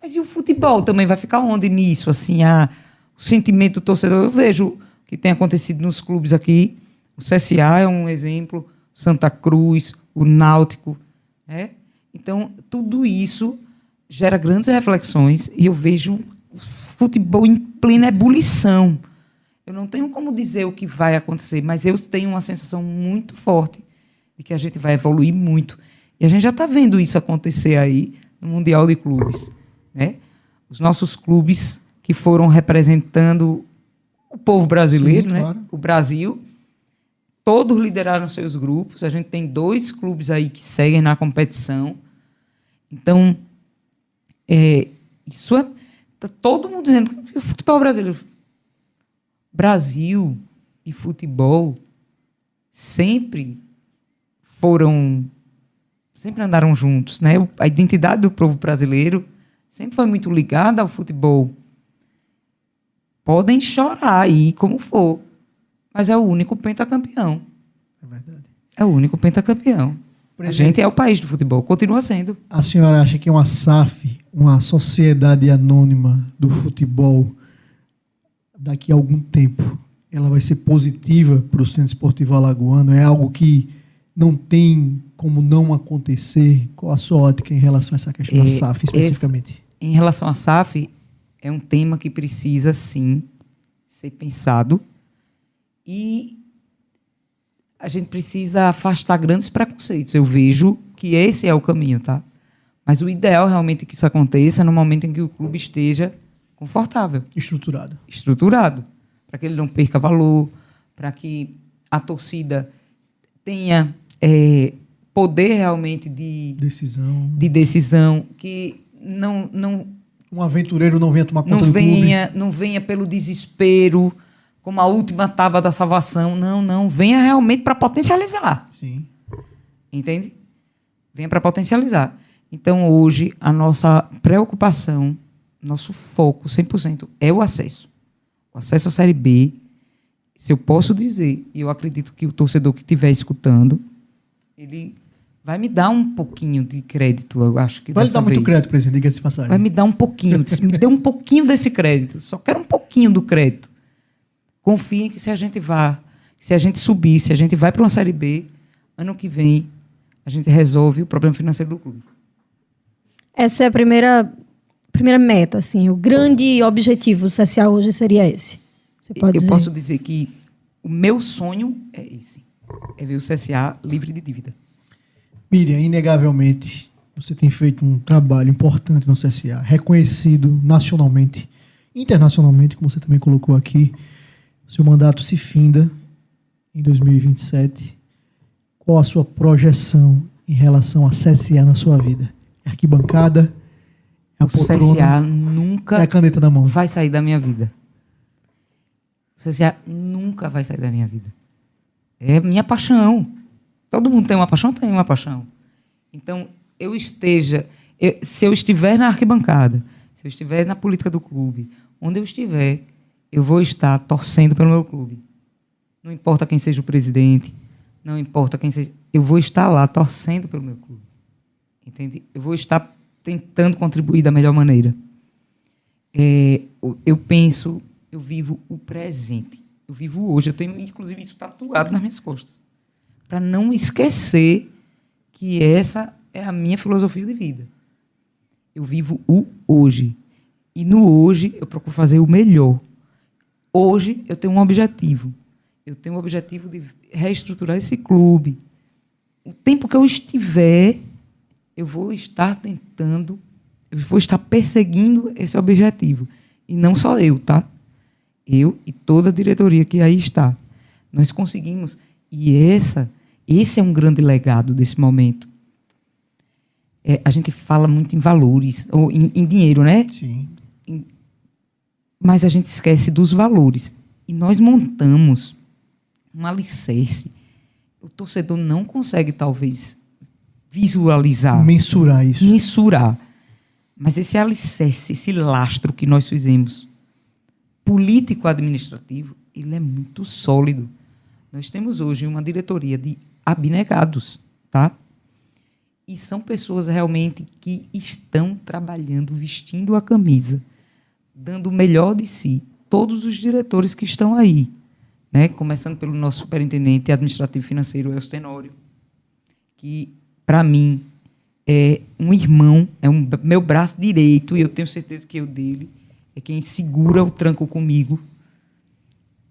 Mas e o futebol também vai ficar onde nisso? Assim, o sentimento do torcedor. Eu vejo o que tem acontecido nos clubes aqui. O CSA é um exemplo, o Santa Cruz, o Náutico. Né? Então, tudo isso gera grandes reflexões e eu vejo o futebol em plena ebulição. Eu não tenho como dizer o que vai acontecer, mas eu tenho uma sensação muito forte de que a gente vai evoluir muito. E a gente já está vendo isso acontecer aí no Mundial de Clubes. Né? Os nossos clubes que foram representando o povo brasileiro, sim, claro. Né? O Brasil, todos lideraram seus grupos. A gente tem 2 clubes aí que seguem na competição. Então, isso é... Está todo mundo dizendo que o futebol brasileiro... Brasil e futebol sempre andaram juntos, né? A identidade do povo brasileiro sempre foi muito ligada ao futebol. Podem chorar aí como for, mas é o único pentacampeão. É verdade. É o único pentacampeão. A gente é o país do futebol, continua sendo. A senhora acha que uma SAF, uma sociedade anônima do futebol, daqui a algum tempo, ela vai ser positiva para o Centro Esportivo Alagoano? É algo que não tem como não acontecer? Qual a sua ótica em relação a essa questão da SAF, especificamente? Em relação à SAF, é um tema que precisa, sim, ser pensado e a gente precisa afastar grandes preconceitos. Eu vejo que esse é o caminho, tá? Mas o ideal realmente é que isso aconteça no momento em que o clube esteja confortável. Estruturado. Para que ele não perca valor, para que a torcida tenha poder realmente de decisão, que não um aventureiro não venha tomar conta do clube. Não venha pelo desespero, como a última tábua da salvação. Não. Venha realmente para potencializar. Sim. Entende? Venha para potencializar. Então, hoje, a nossa preocupação, nosso foco, 100%, é o acesso. O acesso à Série B, se eu posso dizer, e eu acredito que o torcedor que estiver escutando, ele vai me dar um pouquinho de crédito, eu acho que vai lhe dar muito crédito, presidente, diga-se de passagem. Vai me dar um pouquinho, me dê um pouquinho desse crédito, só quero um pouquinho do crédito. Confiem que se a gente subir, se a gente vai para uma Série B, ano que vem, a gente resolve o problema financeiro do clube. Essa é a primeira meta, assim, o grande objetivo do CSA hoje seria esse. Você pode dizer? Posso dizer que o meu sonho é esse, é ver o CSA livre de dívida. Miriam, inegavelmente, você tem feito um trabalho importante no CSA, reconhecido nacionalmente, internacionalmente, como você também colocou aqui. Seu mandato se finda em 2027. Qual a sua projeção em relação a CSA na sua vida? É arquibancada? É a poltrona? O CSA nunca é a caneta na mão. Vai sair da minha vida. O CSA nunca vai sair da minha vida. É minha paixão. Todo mundo tem uma paixão? Tem uma paixão. Então, se eu estiver na arquibancada, se eu estiver na política do clube, onde eu estiver, eu vou estar torcendo pelo meu clube. Não importa quem seja o presidente, não importa quem seja... Eu vou estar lá torcendo pelo meu clube. Entende? Eu vou estar tentando contribuir da melhor maneira. Eu vivo o presente. Eu vivo hoje. Eu tenho, inclusive, isso tatuado nas minhas costas. Para não esquecer que essa é a minha filosofia de vida. Eu vivo o hoje. E no hoje eu procuro fazer o melhor. Hoje eu tenho um objetivo. Eu tenho o objetivo de reestruturar esse clube. O tempo que eu estiver, eu vou estar tentando, eu vou estar perseguindo esse objetivo. E não só eu, tá? Eu e toda a diretoria que aí está. Nós conseguimos. E esse é um grande legado desse momento. A gente fala muito em valores, ou em dinheiro, né? Sim. mas a gente esquece dos valores. E nós montamos um alicerce. O torcedor não consegue, talvez, visualizar. Mensurar isso. Mensurar. Mas esse alicerce, esse lastro que nós fizemos, político-administrativo, ele é muito sólido. Nós temos hoje uma diretoria de abnegados, tá? E são pessoas realmente que estão trabalhando, vestindo a camisa, dando o melhor de si. Todos os diretores que estão aí, né? Começando pelo nosso superintendente administrativo e financeiro, Elcio Tenório, que, para mim, é um irmão, é meu braço direito, e eu tenho certeza que eu dele, é quem segura o tranco comigo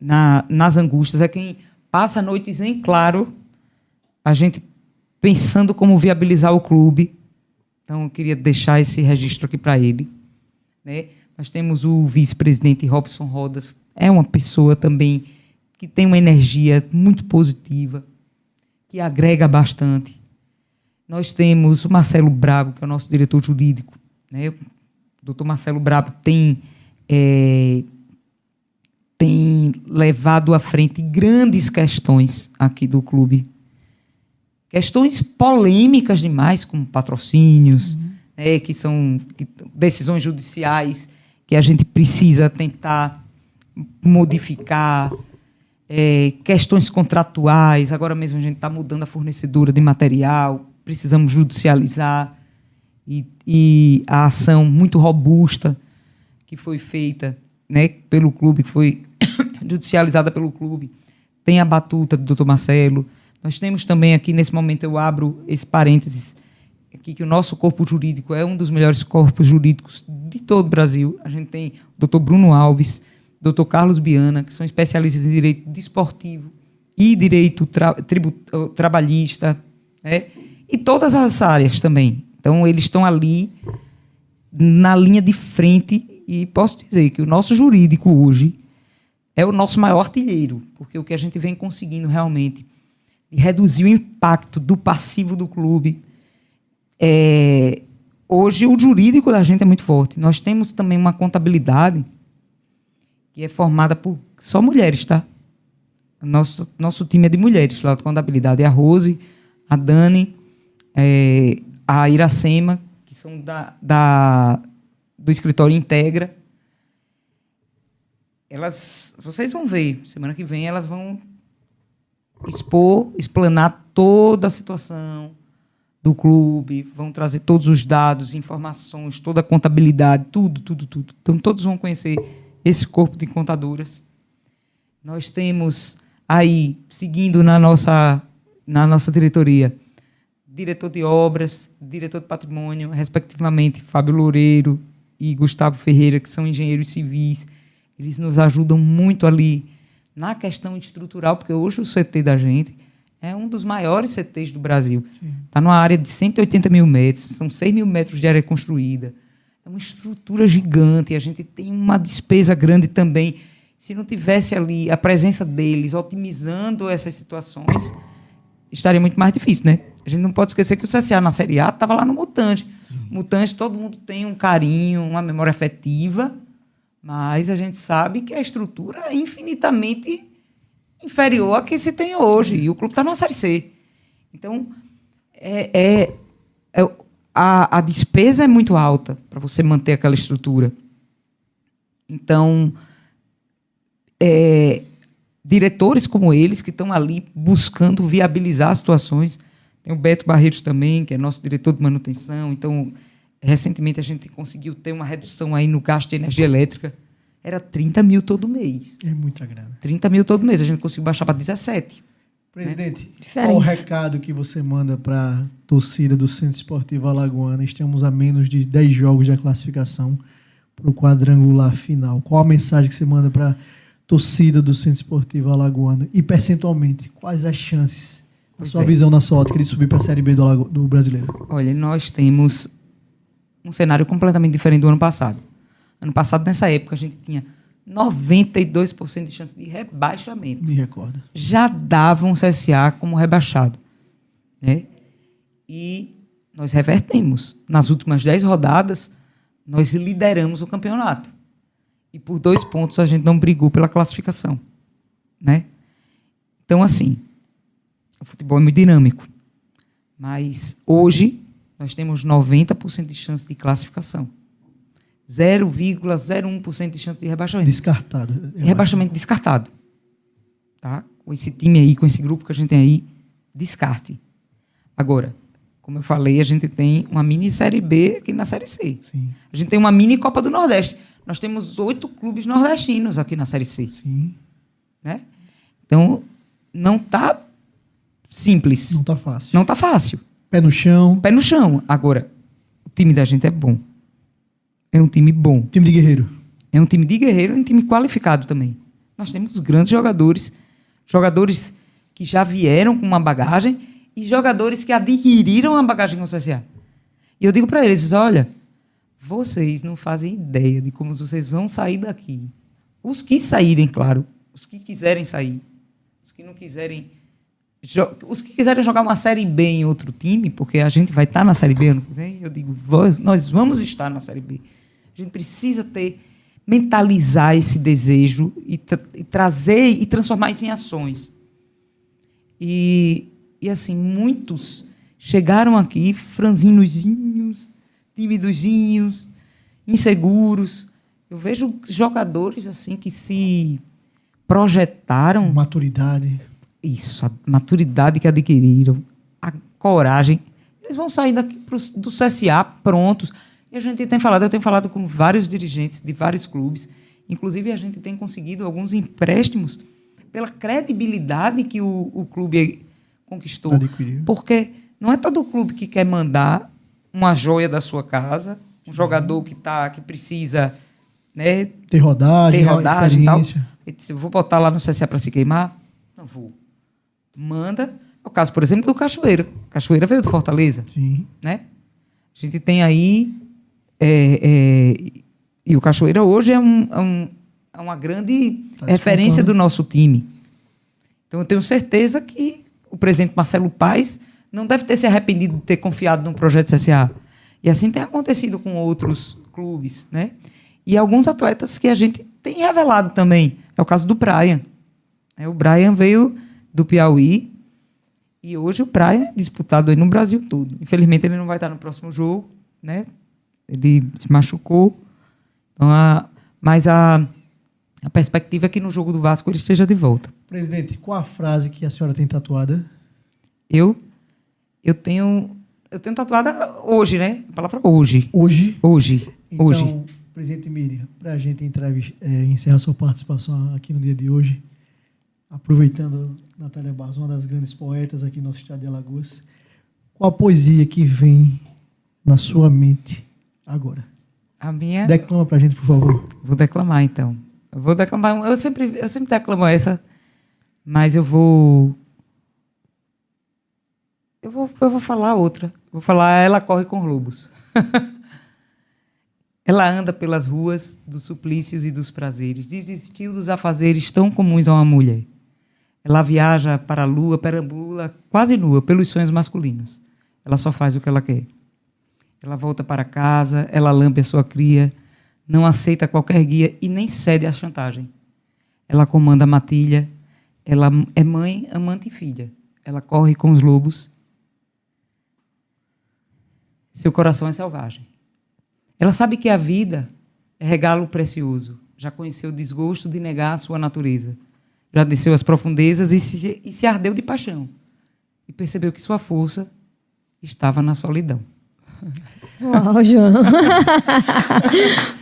nas angústias, é quem passa noites em claro, a gente pensando como viabilizar o clube. Então, eu queria deixar esse registro aqui para ele, né? Nós temos o vice-presidente Robson Rodas, é uma pessoa também que tem uma energia muito positiva, que agrega bastante. Nós temos o Marcelo Brabo, que é o nosso diretor jurídico, né? O doutor Marcelo Brabo tem levado à frente grandes questões aqui do clube. Questões polêmicas demais, como patrocínios, né, que são decisões judiciais que a gente precisa tentar modificar, questões contratuais. Agora mesmo a gente está mudando a fornecedora de material, precisamos judicializar, e a ação muito robusta que foi feita, né, pelo clube, que foi judicializada pelo clube, tem a batuta do doutor Marcelo. Nós temos também aqui, nesse momento, eu abro esse parênteses, aqui, que o nosso corpo jurídico é um dos melhores corpos jurídicos de todo o Brasil. A gente tem o doutor Bruno Alves, doutor Carlos Biana, que são especialistas em direito desportivo e direito trabalhista, né? E todas as áreas também. Então, eles estão ali na linha de frente, e posso dizer que o nosso jurídico hoje é o nosso maior artilheiro, porque o que a gente vem conseguindo realmente de reduzir o impacto do passivo do clube. Hoje, o jurídico da gente é muito forte. Nós temos também uma contabilidade que é formada por só mulheres, tá? Nosso time é de mulheres lá de contabilidade. É a Rose, a Dani, a Iracema, que são do escritório Integra. Vocês vão ver, semana que vem elas vão explanar toda a situação do clube, vão trazer todos os dados, informações, toda a contabilidade, tudo. Então, todos vão conhecer esse corpo de contadoras. Nós temos aí, seguindo na nossa diretoria, diretor de obras, diretor de patrimônio, respectivamente, Fábio Loureiro e Gustavo Ferreira, que são engenheiros civis. Eles nos ajudam muito ali na questão estrutural, porque hoje o CT da gente é um dos maiores CTs do Brasil. Está numa área de 180 mil metros, são 6 mil metros de área construída. É uma estrutura gigante, a gente tem uma despesa grande também. Se não tivesse ali a presença deles, otimizando essas situações, estaria muito mais difícil, né? A gente não pode esquecer que o CSA na Série A estava lá no Mutante. Mutante, todo mundo tem um carinho, uma memória afetiva, mas a gente sabe que a estrutura é infinitamente inferior à que se tem hoje. E o clube está numa Série C. Então, a despesa é muito alta para você manter aquela estrutura. Então, diretores como eles, que estão ali buscando viabilizar situações. Tem o Beto Barreiros também, que é nosso diretor de manutenção. Então, recentemente, a gente conseguiu ter uma redução aí no gasto de energia elétrica. Era 30 mil todo mês. É muita grana. 30 mil todo mês. A gente conseguiu baixar para 17. Presidente, Né? qual o recado que você manda para a torcida do Centro Esportivo Alagoano? Estamos a menos de 10 jogos da classificação para o quadrangular final. Qual a mensagem que você manda para a torcida do Centro Esportivo Alagoano? E, percentualmente, quais as chances, na sua visão, na sua ótica, de subir para a Série B do Brasileiro? Olha, nós temos um cenário completamente diferente do ano passado. Ano passado, nessa época, a gente tinha 92% de chance de rebaixamento. Me recordo. Já davam o CSA como rebaixado, né? E nós revertemos. Nas últimas 10 rodadas, nós lideramos o campeonato. e por 2 pontos a gente não brigou pela classificação, né? Então, assim, o futebol é muito dinâmico, mas hoje nós temos 90% de chance de classificação. 0,01% de chance de rebaixamento. Descartado. Rebaixamento descartado. Tá? Com esse time aí, com esse grupo que a gente tem aí, descarte. Agora, como eu falei, a gente tem uma mini Série B aqui na Série C. Sim. A gente tem uma mini Copa do Nordeste. Nós temos 8 clubes nordestinos aqui na Série C. Sim. Né? Então, não está simples. Não está fácil. Não está fácil. Pé no chão. Pé no chão. Agora, o time da gente é bom. É um time bom. Time de guerreiro. É um time de guerreiro e um time qualificado também. Nós temos grandes jogadores que já vieram com uma bagagem e jogadores que adquiriram uma bagagem com o CSA. E eu digo para eles, olha, vocês não fazem ideia de como vocês vão sair daqui. Os que saírem, claro, os que quiserem sair, os que não quiserem... Os que quiserem jogar uma Série B em outro time, porque a gente vai estar na Série B ano que vem, eu digo, nós vamos estar na Série B. A gente precisa mentalizar esse desejo e trazer e transformar isso em ações. E assim, muitos chegaram aqui franzinozinhos, timidozinhos, inseguros. Eu vejo jogadores assim que se projetaram. Maturidade. Isso, a maturidade que adquiriram, a coragem. Eles vão sair daqui do CSA prontos. E a gente tem falado, eu tenho falado com vários dirigentes de vários clubes, inclusive a gente tem conseguido alguns empréstimos pela credibilidade que o clube conquistou. Adquiriu. Porque não é todo clube que quer mandar uma joia da sua casa, um jogador que precisa, né, ter rodagem, e tal. experiência. Ele disse, eu vou botar lá no CSA para se queimar? Não vou. Manda. É o caso, por exemplo, do Cachoeira. Cachoeira veio do Fortaleza. Sim. Né? A gente tem aí... e o Cachoeira hoje é uma grande referência do nosso time. Então, eu tenho certeza que o presidente Marcelo Paes não deve ter se arrependido de ter confiado num projeto CSA. E assim tem acontecido com outros clubes, né? E alguns atletas que a gente tem revelado também. É o caso do Brian. O Brian veio do Piauí e hoje o Brian é disputado aí no Brasil todo. Infelizmente, ele não vai estar no próximo jogo, né? Ele se machucou. Então, mas a perspectiva é que no jogo do Vasco ele esteja de volta. Presidente, qual a frase que a senhora tem tatuada? Eu tenho tatuada hoje, né? A palavra hoje. Hoje? Hoje. Então, hoje. Presidente Miriam, para a gente encerrar sua participação aqui no dia de hoje, aproveitando Natália Barros, uma das grandes poetas aqui no nosso estado de Alagoas, qual a poesia que vem na sua mente agora? A minha... Declama para a gente, por favor. Vou declamar, então. Eu vou declamar. Eu sempre declamo essa, mas eu vou falar outra. Vou falar Ela Corre com os Lobos. Ela anda pelas ruas dos suplícios e dos prazeres. Desistiu dos afazeres tão comuns a uma mulher. Ela viaja para a lua, perambula quase nua pelos sonhos masculinos. Ela só faz o que ela quer. Ela volta para casa, ela lambe a sua cria, não aceita qualquer guia e nem cede à chantagem. Ela comanda a matilha, ela é mãe, amante e filha. Ela corre com os lobos. Seu coração é selvagem. Ela sabe que a vida é regalo precioso. Já conheceu o desgosto de negar a sua natureza. Já desceu às profundezas e se ardeu de paixão. E percebeu que sua força estava na solidão. Uau, João.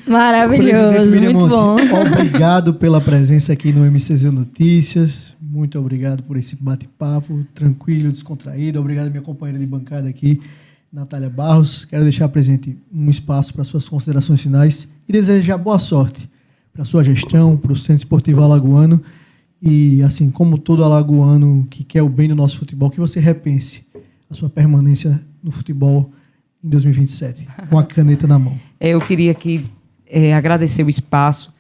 Maravilhoso, Miriam muito Monte, bom. Obrigado pela presença aqui no MCZ Notícias. Muito obrigado por esse bate-papo tranquilo, descontraído. Obrigado à minha companheira de bancada aqui, Natália Barros. Quero deixar presente um espaço para suas considerações finais e desejar boa sorte para a sua gestão, para o Centro Esportivo Alagoano e, assim como todo alagoano que quer o bem do nosso futebol, que você repense a sua permanência no futebol em 2027, com a caneta na mão. Eu queria aqui agradecer o espaço,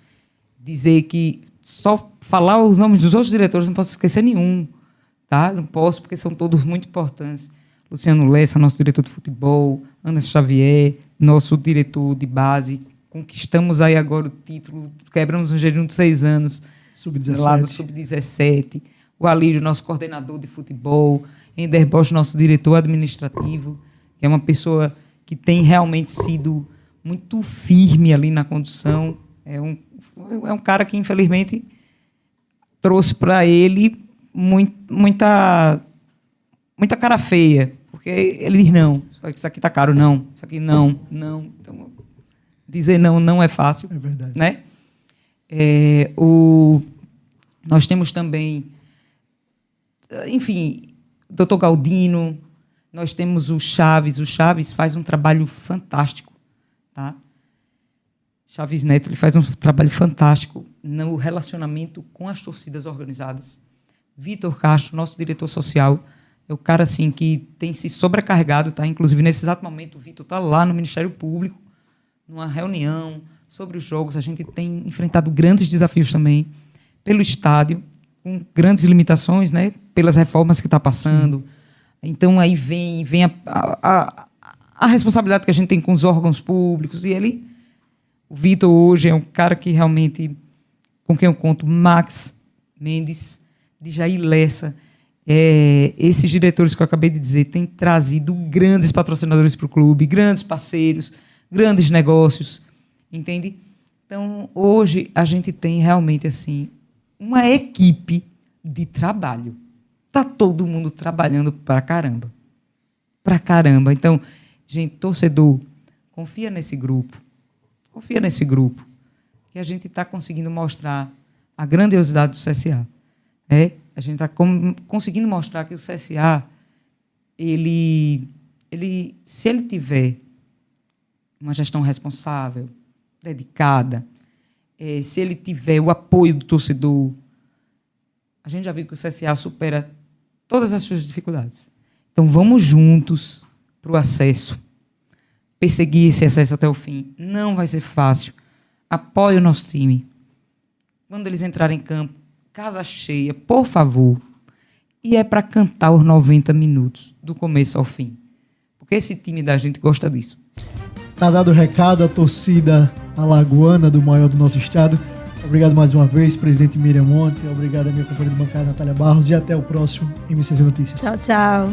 dizer que só falar os nomes dos outros diretores, não posso esquecer nenhum, tá? Não posso, porque são todos muito importantes. Luciano Lessa, nosso diretor de futebol, Ana Xavier, nosso diretor de base, conquistamos aí agora o título, quebramos um jejum de 6 anos, Sub-17. lá do Sub-17. O Alírio, nosso coordenador de futebol. Ender Bosch, nosso diretor administrativo, que é uma pessoa que tem realmente sido muito firme ali na condução. É um cara que, infelizmente, trouxe para ele muita cara feia. Porque ele diz, não, isso aqui está caro, não. Isso aqui não. Então, dizer não é fácil. É verdade. Né? Nós temos também, enfim, Dr. Galdino, nós temos o Chaves faz um trabalho fantástico, tá? Chaves Neto, ele faz um trabalho fantástico no relacionamento com as torcidas organizadas. Vitor Castro, nosso diretor social, é o cara assim, que tem se sobrecarregado, tá? Inclusive, nesse exato momento, o Vitor está lá no Ministério Público, numa reunião sobre os jogos. A gente tem enfrentado grandes desafios também pelo estádio, com grandes limitações, né, pelas reformas que está passando. Então, aí vem a responsabilidade que a gente tem com os órgãos públicos. E o Vitor hoje é um cara que realmente, com quem eu conto, Max Mendes, de Jair Lessa, esses diretores que eu acabei de dizer, têm trazido grandes patrocinadores para o clube, grandes parceiros, grandes negócios, entende? Então, hoje, a gente tem realmente, assim, uma equipe de trabalho. Está todo mundo trabalhando pra caramba. Pra caramba. Então, gente, torcedor, confia nesse grupo. Confia nesse grupo. Que a gente está conseguindo mostrar a grandiosidade do CSA. A gente está conseguindo mostrar que o CSA, se ele tiver uma gestão responsável, dedicada, se ele tiver o apoio do torcedor, a gente já viu que o CSA supera todas as suas dificuldades. Então, vamos juntos para o acesso, perseguir esse acesso até o fim. Não vai ser fácil. Apoie o nosso time. Quando eles entrarem em campo, casa cheia, por favor. E é para cantar os 90 minutos, do começo ao fim. Porque esse time da gente gosta disso. Tá dado o recado, a torcida alagoana do maior do nosso estado. Obrigado mais uma vez, presidente Miriam Monte. Obrigado a minha companheira de bancada, Natália Barros. E até o próximo MCZ Notícias. Tchau, tchau.